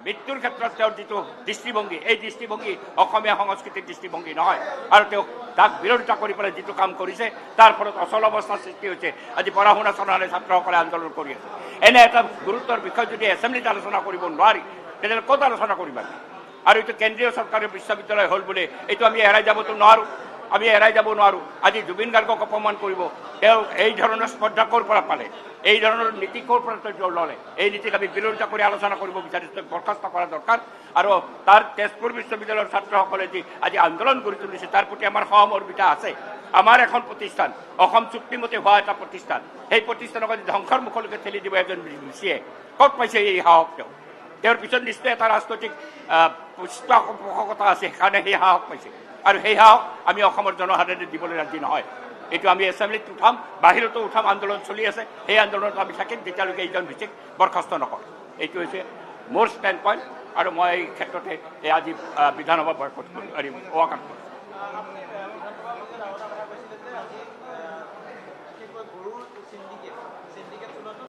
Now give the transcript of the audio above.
মৃত্যুৰ ক্ষেত্ৰত তেওঁৰ যিটো দৃষ্টিভংগী, এই দৃষ্টিভংগী অসমীয়া সংস্কৃতিৰ দৃষ্টিভংগী নহয়। আৰু তেওঁ তাক বিৰোধিতা কৰি পেলাই যিটো কাম কৰিছে তাৰ ফলত অচল অৱস্থাৰ সৃষ্টি হৈছে। আজি পঢ়া শুনা চলালে ছাত্ৰসকলে আন্দোলন কৰি আছে। এনে এটা গুৰুত্বৰ বিষয় যদি এছেম্বলিত আলোচনা কৰিব নোৱাৰি, তেতিয়াহ'লে ক'ত আলোচনা কৰিবা? আৰু এইটো কেন্দ্ৰীয় চৰকাৰৰ বিশ্ববিদ্যালয় হ'ল বুলি এইটো আমি এৰাই যাবতো নোৱাৰোঁ। আমি এৰাই যাব নোৱাৰোঁ। আজি জুবিন গাৰ্গক অপমান কৰিব, তেওঁ এই ধৰণৰ স্পৰ্ধা ক'ৰ পৰা পালে, এই ধৰণৰ নীতি ক'ৰ পৰা তেওঁ ল'লে? এই নীতিক আমি বিৰোধিতা কৰি আলোচনা কৰিব বিচাৰিছোঁ, বৰখাস্ত কৰা দৰকাৰ। আৰু তাৰ তেজপুৰ বিশ্ববিদ্যালয়ৰ ছাত্ৰসকলে যি আজি আন্দোলন কৰি তুলিছে তাৰ প্ৰতি আমাৰ সহমৰ্মিতা আছে। আমাৰ এখন প্ৰতিষ্ঠান, অসম চুক্তিমতে হোৱা এটা প্ৰতিষ্ঠান, সেই প্ৰতিষ্ঠানক আজি ধ্বংসৰ মুখলৈকে ঠেলি দিব এজন ঋষিয়ে। ক'ত পাইছে এই সাহস? তেওঁৰ পিছত নিশ্চয় এটা ৰাজনৈতিক পৃষ্ঠপোষকতা আছে, সেইকাৰণে সেই সাহস পাইছে। আৰু সেই সাহস আমি অসমৰ জনসাধাৰণে দিবলৈ ৰাজি নহয়। এইটো আমি এছেম্বলিত উঠাম, বাহিৰতো উঠাম। আন্দোলন চলি আছে, সেই আন্দোলনত আমি থাকিম যেতিয়ালৈকে এইজন ভিত্তিক বৰখাস্ত নকৰে। এইটো হৈছে মোৰ ষ্টেণ্ড পইণ্ট। আৰু মই এই ক্ষেত্ৰতে আজি বিধানসভা বয়কট কৰিম, ৱাক আউট কৰিম।